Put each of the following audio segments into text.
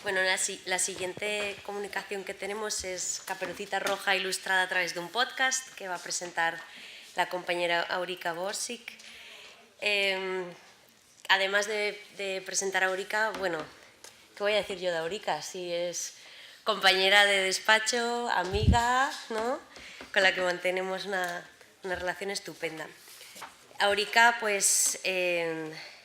Bueno, la siguiente comunicación que tenemos es Caperucita Roja ilustrada a través de un podcast que va a presentar la compañera Aurika Borsig. Además de presentar a Aurika, bueno, ¿qué voy a decir yo de Aurika? Sí, es compañera de despacho, amiga, ¿no? Con la que mantenemos una relación estupenda. Aurika, pues,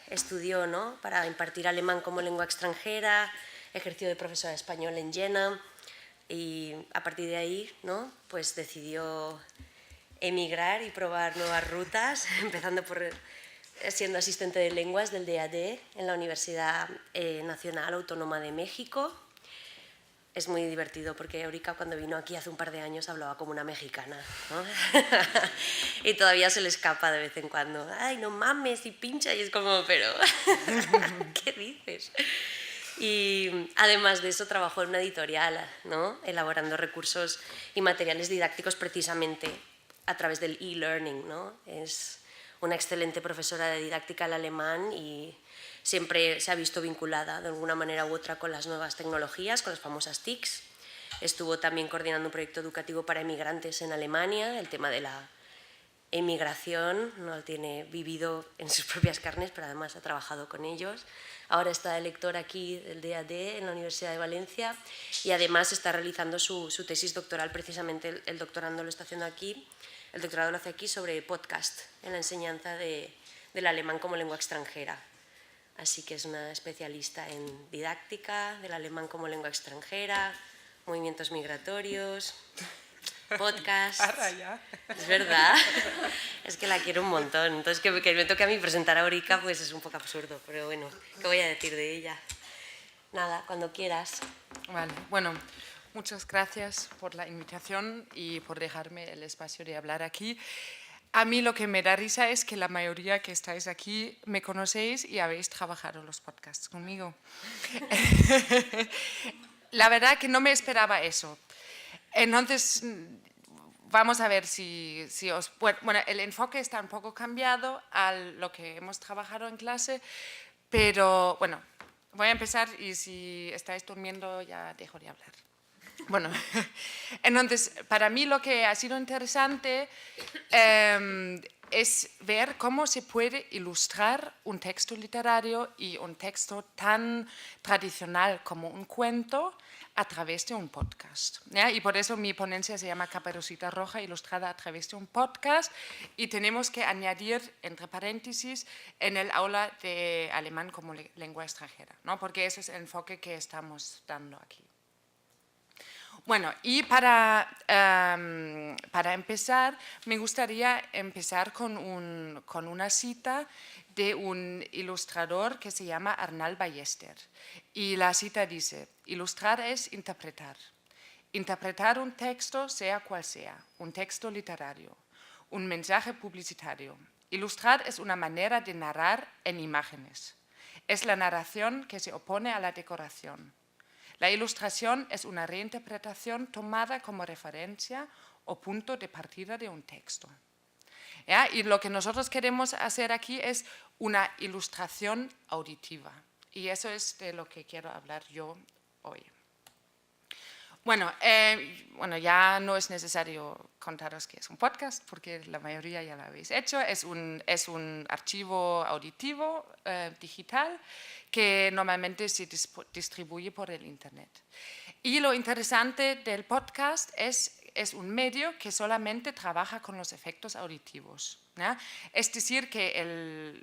estudió, ¿no?, para impartir alemán como lengua extranjera, ejerció de profesora de español en Jena y a partir de ahí, ¿no?, pues decidió emigrar y probar nuevas rutas, empezando por siendo asistente de lenguas del DAD en la Universidad Nacional Autónoma de México. Es muy divertido porque Aurika, cuando vino aquí hace un par de años, hablaba como una mexicana, ¿no? Y todavía se le escapa de vez en cuando. ¡Ay, no mames! Y pincha. Y es como, pero ¿qué dices? Y además de eso trabajó en una editorial, ¿no?, elaborando recursos y materiales didácticos precisamente a través del e-learning, ¿no? Es una excelente profesora de didáctica al alemán y siempre se ha visto vinculada de alguna manera u otra con las nuevas tecnologías, con las famosas TICs. Estuvo también coordinando un proyecto educativo para emigrantes en Alemania. El tema de la emigración no lo tiene vivido en sus propias carnes, pero además ha trabajado con ellos. Ahora está de lector aquí del DAD en la Universidad de Valencia y además está realizando su tesis doctoral, precisamente el doctorando lo está haciendo aquí. El doctorado lo hace aquí sobre podcast en la enseñanza del alemán como lengua extranjera. Así que es una especialista en didáctica del alemán como lengua extranjera, movimientos migratorios, podcasts. Es verdad, es que la quiero un montón. Entonces que me toque a mí presentar a Aurika, pues es un poco absurdo, pero bueno, ¿qué voy a decir de ella? Nada, cuando quieras. Vale, bueno, muchas gracias por la invitación y por dejarme el espacio de hablar aquí. A mí lo que me da risa es que la mayoría que estáis aquí me conocéis y habéis trabajado los podcasts conmigo. La verdad que no me esperaba eso. Entonces, vamos a ver si os... Bueno, el enfoque está un poco cambiado a lo que hemos trabajado en clase, pero bueno, voy a empezar y si estáis durmiendo ya dejo de hablar. Bueno, entonces, para mí lo que ha sido interesante es ver cómo se puede ilustrar un texto literario y un texto tan tradicional como un cuento a través de un podcast, ¿ya? Y por eso mi ponencia se llama Caperucita Roja ilustrada a través de un podcast y tenemos que añadir, entre paréntesis, en el aula de alemán como lengua extranjera, ¿no? Porque ese es el enfoque que estamos dando aquí. Bueno, y para empezar, me gustaría empezar con una cita de un ilustrador que se llama Arnald Ballester. Y la cita dice: ilustrar es interpretar. Interpretar un texto, sea cual sea, un texto literario, un mensaje publicitario. Ilustrar es una manera de narrar en imágenes. Es la narración que se opone a la decoración. La ilustración es una reinterpretación tomada como referencia o punto de partida de un texto. ¿Ya? Y lo que nosotros queremos hacer aquí es una ilustración auditiva. Y eso es de lo que quiero hablar yo hoy. Bueno, ya no es necesario contaros que es un podcast, porque la mayoría ya lo habéis hecho. Es un archivo auditivo digital que normalmente se distribuye por el Internet. Y lo interesante del podcast es un medio que solamente trabaja con los efectos auditivos, ¿ya? Es decir, que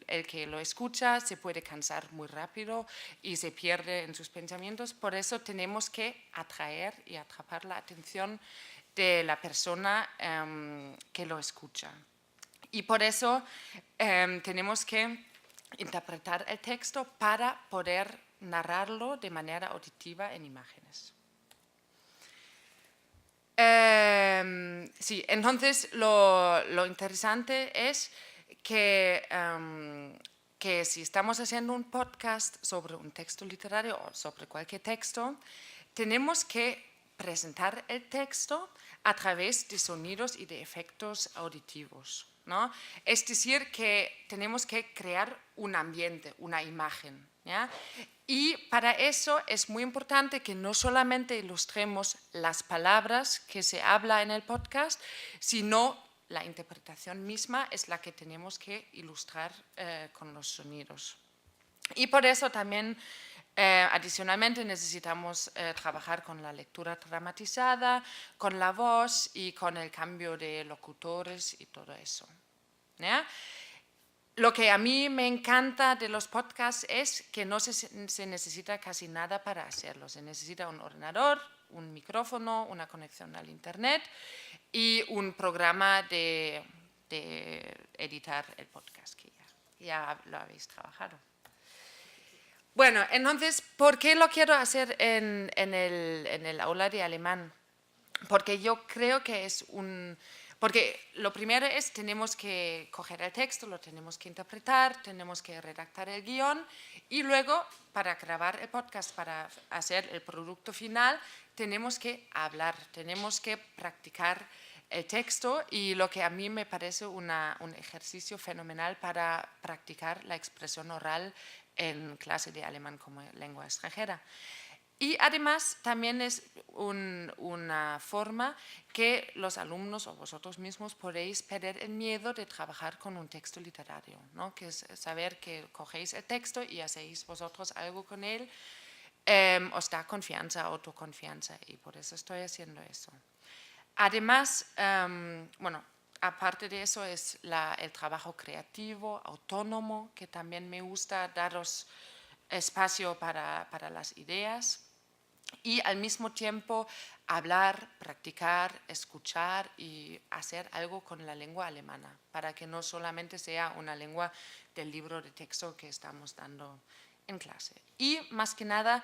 el que lo escucha se puede cansar muy rápido y se pierde en sus pensamientos. Por eso tenemos que atraer y atrapar la atención de la persona que lo escucha. Y por eso tenemos que interpretar el texto para poder narrarlo de manera auditiva en imágenes. Sí, entonces lo interesante es que si estamos haciendo un podcast sobre un texto literario o sobre cualquier texto, tenemos que presentar el texto a través de sonidos y de efectos auditivos, ¿no? Es decir, que tenemos que crear un ambiente, una imagen, ¿ya? Y para eso es muy importante que no solamente ilustremos las palabras que se habla en el podcast, sino la interpretación misma es la que tenemos que ilustrar con los sonidos. Y por eso también, adicionalmente, necesitamos trabajar con la lectura dramatizada, con la voz y con el cambio de locutores y todo eso, ¿ya? Lo que a mí me encanta de los podcasts es que no se necesita casi nada para hacerlo. Se necesita un ordenador, un micrófono, una conexión al internet y un programa de editar el podcast, que ya lo habéis trabajado. Bueno, entonces, ¿por qué lo quiero hacer en el aula de alemán? Porque yo creo que es porque lo primero es, tenemos que coger el texto, lo tenemos que interpretar, tenemos que redactar el guión y luego, para grabar el podcast, para hacer el producto final, tenemos que hablar, tenemos que practicar el texto y lo que a mí me parece un ejercicio fenomenal para practicar la expresión oral en clase de alemán como lengua extranjera. Y además también es una forma que los alumnos o vosotros mismos podéis perder el miedo de trabajar con un texto literario, ¿no? Que es saber que cogéis el texto y hacéis vosotros algo con él, os da confianza, autoconfianza, y por eso estoy haciendo eso. Además, bueno, aparte de eso es el trabajo creativo, autónomo, que también me gusta daros espacio para las ideas. Y al mismo tiempo hablar, practicar, escuchar y hacer algo con la lengua alemana, para que no solamente sea una lengua del libro de texto que estamos dando en clase. Y más que nada,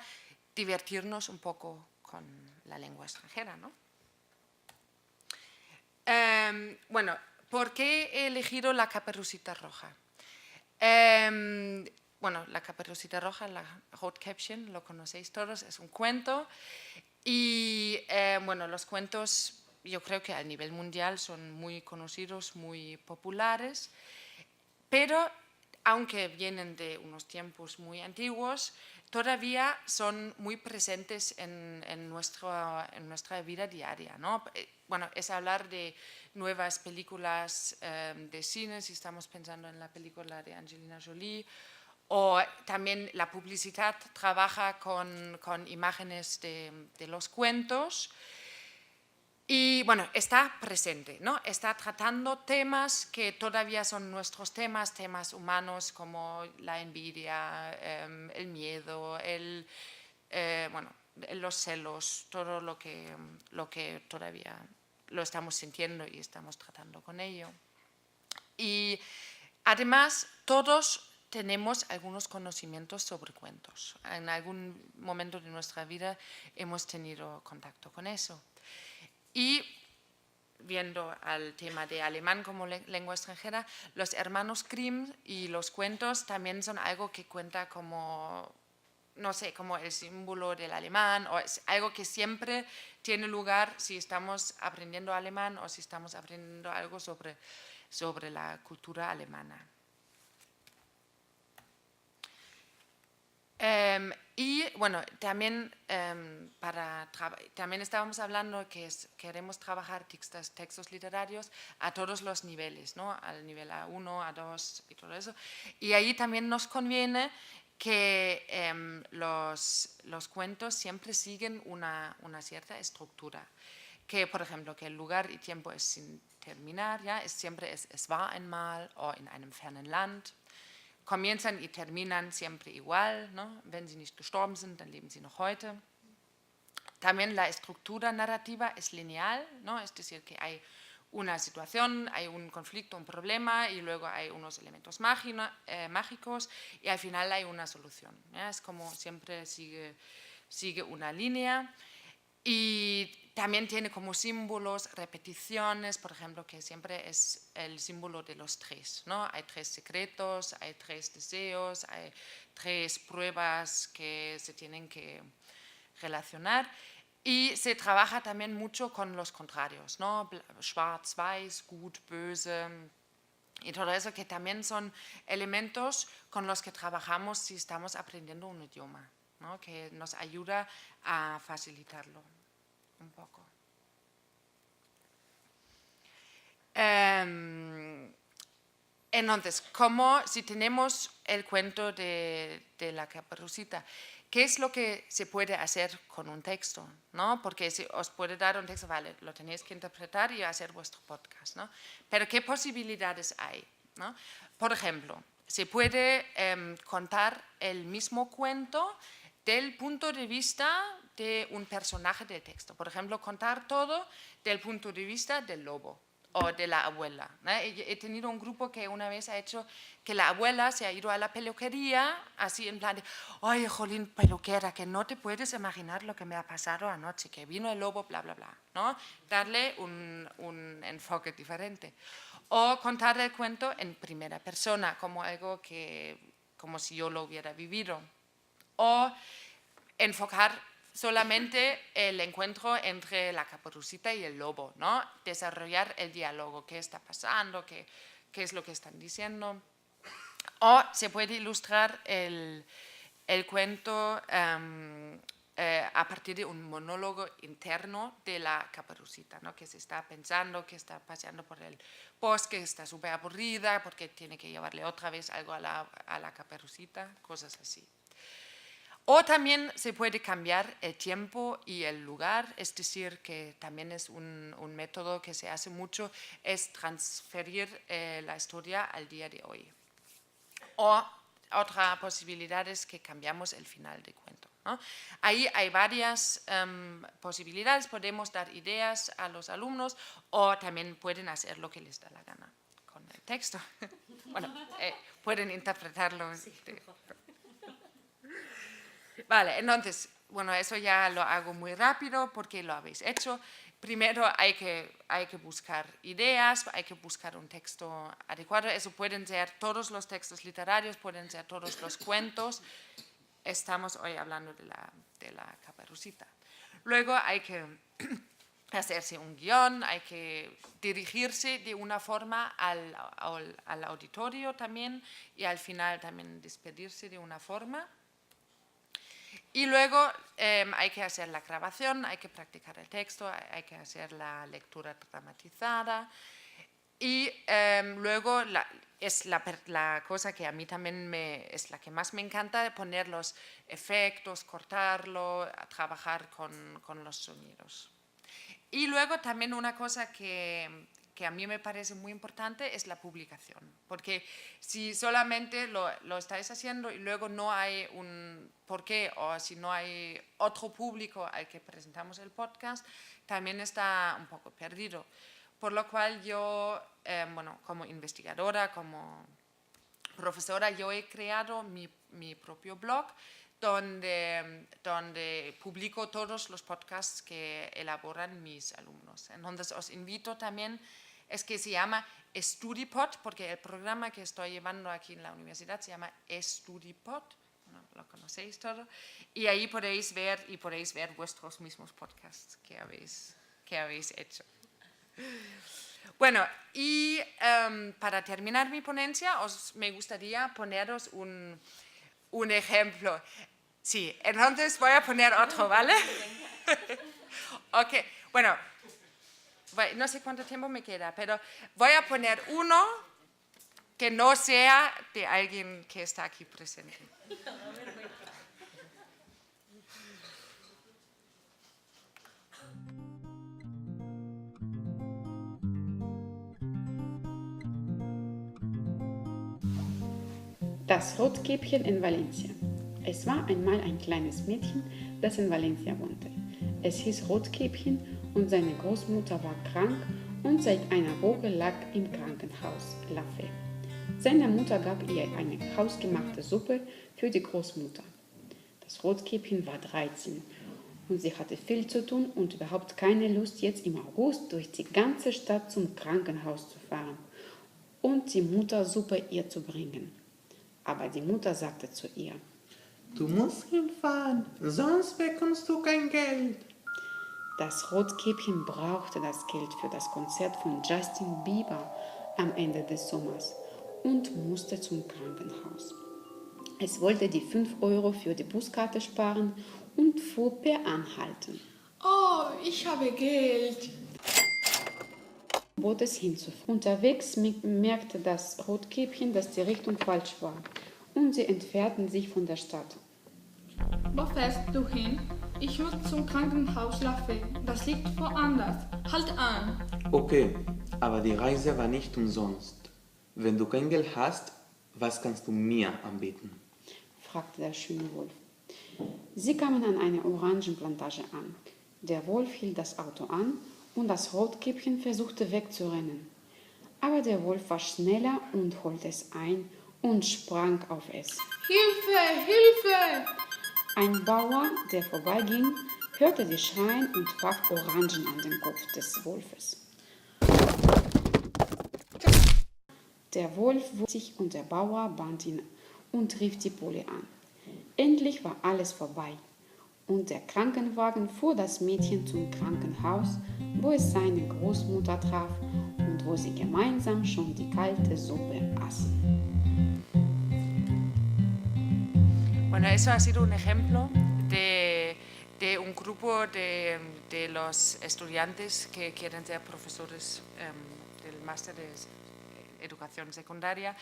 divertirnos un poco con la lengua extranjera, ¿no? Bueno, ¿por qué he elegido La Caperucita Roja? Bueno, La Caperucita Roja, la Rotkäppchen, lo conocéis todos, es un cuento. Y bueno, los cuentos yo creo que a nivel mundial son muy conocidos, muy populares, pero aunque vienen de unos tiempos muy antiguos, todavía son muy presentes en nuestra vida diaria, ¿no? Bueno, es hablar de nuevas películas de cine, si estamos pensando en la película de Angelina Jolie, o también la publicidad trabaja con imágenes de los cuentos. Y bueno, está presente, ¿no? Está tratando temas que todavía son nuestros temas humanos como la envidia, el miedo, bueno, los celos, todo lo que todavía lo estamos sintiendo y estamos tratando con ello. Y además, todos tenemos algunos conocimientos sobre cuentos. En algún momento de nuestra vida hemos tenido contacto con eso. Y viendo al tema de alemán como lengua extranjera, los hermanos Grimm y los cuentos también son algo que cuenta como, no sé, como el símbolo del alemán, o es algo que siempre tiene lugar si estamos aprendiendo alemán o si estamos aprendiendo algo sobre la cultura alemana. Y bueno, también, también estábamos hablando que queremos trabajar textos literarios a todos los niveles, ¿no? Al nivel A1, A2 y todo eso. Y ahí también nos conviene que los cuentos siempre siguen una cierta estructura. Que, por ejemplo, que el lugar y tiempo es sin terminar, ¿ya? Siempre es war einmal o in einem fernen Land. Comienzan y terminan siempre igual, ¿no? Wenn sie nicht gestorben sind, dann leben sie noch heute. También la estructura narrativa es lineal, ¿no? Es decir, que hay una situación, hay un conflicto, un problema y luego hay unos elementos mágicos y al final hay una solución, ¿ya? Es como siempre sigue una línea. Y también tiene como símbolos repeticiones, por ejemplo, que siempre es el símbolo de los tres, ¿no? Hay tres secretos, hay tres deseos, hay tres pruebas que se tienen que relacionar. Y se trabaja también mucho con los contrarios, ¿no? Schwarz-Weiß, gut, böse. Y todo eso que también son elementos con los que trabajamos si estamos aprendiendo un idioma, ¿no? Que nos ayuda a facilitarlo un poco. Entonces, si tenemos el cuento de la Caperucita, ¿qué es lo que se puede hacer con un texto? ¿No? Porque si os puede dar un texto, vale, lo tenéis que interpretar y hacer vuestro podcast, ¿no? Pero ¿qué posibilidades hay? ¿No? Por ejemplo, se puede contar el mismo cuento del punto de vista de un personaje del texto. Por ejemplo, contar todo del punto de vista del lobo o de la abuela, ¿no? He tenido un grupo que una vez ha hecho que la abuela se ha ido a la peluquería, así en plan de, oye, jolín, peluquera, que no te puedes imaginar lo que me ha pasado anoche, que vino el lobo, bla, bla, bla, ¿no? Darle un enfoque diferente. O contar el cuento en primera persona, como algo como si yo lo hubiera vivido. O enfocar solamente el encuentro entre la Caperucita y el lobo, ¿no? Desarrollar el diálogo, qué está pasando, qué es lo que están diciendo. O se puede ilustrar el cuento a partir de un monólogo interno de la Caperucita, ¿no? Que se está pensando, que está paseando por el bosque, está súper aburrida porque tiene que llevarle otra vez algo a la Caperucita, cosas así. O también se puede cambiar el tiempo y el lugar, es decir, que también es un método que se hace mucho, es transferir la historia al día de hoy. O otra posibilidad es que cambiamos el final del cuento, ¿no? Ahí hay varias posibilidades, podemos dar ideas a los alumnos o también pueden hacer lo que les da la gana con el texto. Bueno, pueden interpretarlo. Sí. Vale, entonces, bueno, eso ya lo hago muy rápido porque lo habéis hecho. Primero hay que buscar ideas, hay que buscar un texto adecuado. Eso pueden ser todos los textos literarios, pueden ser todos los cuentos. Estamos hoy hablando de la Caperucita. Luego hay que hacerse un guión, hay que dirigirse de una forma al auditorio también y al final también despedirse de una forma. Y luego hay que hacer la grabación, hay que practicar el texto, hay que hacer la lectura dramatizada. Y luego es la cosa que a mí también es la que más me encanta, poner los efectos, cortarlo, trabajar con los sonidos. Y luego también una cosa que a mí me parece muy importante es la publicación, porque si solamente lo estáis haciendo y luego no hay un porqué o si no hay otro público al que presentamos el podcast, también está un poco perdido. Por lo cual yo, bueno, como investigadora, como profesora, yo he creado mi propio blog donde publico todos los podcasts que elaboran mis alumnos. Entonces os invito también, es que se llama StudyPod, porque el programa que estoy llevando aquí en la universidad se llama StudyPod, bueno, lo conocéis todo, y ahí podéis ver vuestros mismos podcasts que habéis hecho. Bueno, y para terminar mi ponencia, me gustaría poneros un ejemplo. Sí, entonces voy a poner otro, ¿vale? Ok, bueno, no sé cuánto tiempo me queda, pero voy a poner uno que no sea de alguien que está aquí presente. Das Rotkäppchen in Valencia. Es war einmal ein kleines Mädchen, das in Valencia wohnte. Es hieß Rotkäppchen und seine Großmutter war krank und seit einer Woche lag im Krankenhaus, La Fe. Seine Mutter gab ihr eine hausgemachte Suppe für die Großmutter. Das Rotkäppchen war 13 und sie hatte viel zu tun und überhaupt keine Lust, jetzt im August durch die ganze Stadt zum Krankenhaus zu fahren und die Mutter Suppe ihr zu bringen. Aber die Mutter sagte zu ihr: Du musst hinfahren, sonst bekommst du kein Geld. Das Rotkäppchen brauchte das Geld für das Konzert von Justin Bieber, am Ende des Sommers und musste zum Krankenhaus. Es wollte die 5 Euro für die Buskarte sparen und fuhr per Anhalten. Oh, ich habe Geld. Bot es hinzufahren. Unterwegs merkte das Rotkäppchen, dass die Richtung falsch war und sie entfernten sich von der Stadt. Wo fährst du hin? Ich muss zum Krankenhaus laufen. Das liegt woanders. Halt an. Okay, aber die Reise war nicht umsonst. Wenn du kein Geld hast, was kannst du mir anbieten? Fragte der schöne Wolf. Sie kamen an einer Orangenplantage an. Der Wolf hielt das Auto an und das Rotkäppchen versuchte wegzurennen. Aber der Wolf war schneller und holte es ein und sprang auf es. Hilfe, Hilfe! Ein Bauer, der vorbeiging, hörte die Schreien und warf Orangen an den Kopf des Wolfes. Der Wolf wuchs sich und der Bauer band ihn und rief die Poli an. Endlich war alles vorbei und der Krankenwagen fuhr das Mädchen zum Krankenhaus, wo es seine Großmutter traf und wo sie gemeinsam schon die kalte Suppe aßen. Bueno, eso ha sido un ejemplo de un grupo de los estudiantes que quieren ser profesores del máster de educación secundaria,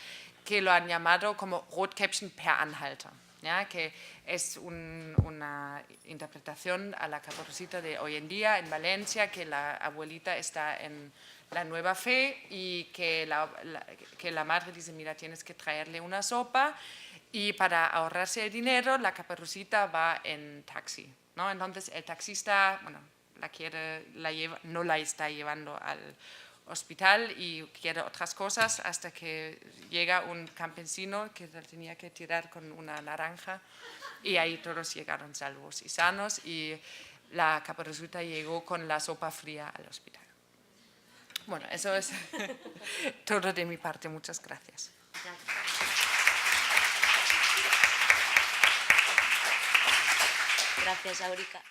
que lo han llamado como Rotkäppchen per Anhalter, ¿ya? Que es una interpretación a la Caperucita de hoy en día en Valencia, que la abuelita está en la nueva fe y que la madre dice, mira, tienes que traerle una sopa. Y para ahorrarse el dinero, la Caperucita va en taxi, ¿no? Entonces el taxista, bueno, no la está llevando al hospital y quiere otras cosas hasta que llega un campesino que la tenía que tirar con una naranja y ahí todos llegaron salvos y sanos y la Caperucita llegó con la sopa fría al hospital. Bueno, eso es todo de mi parte. Muchas gracias. Gracias, Aurica.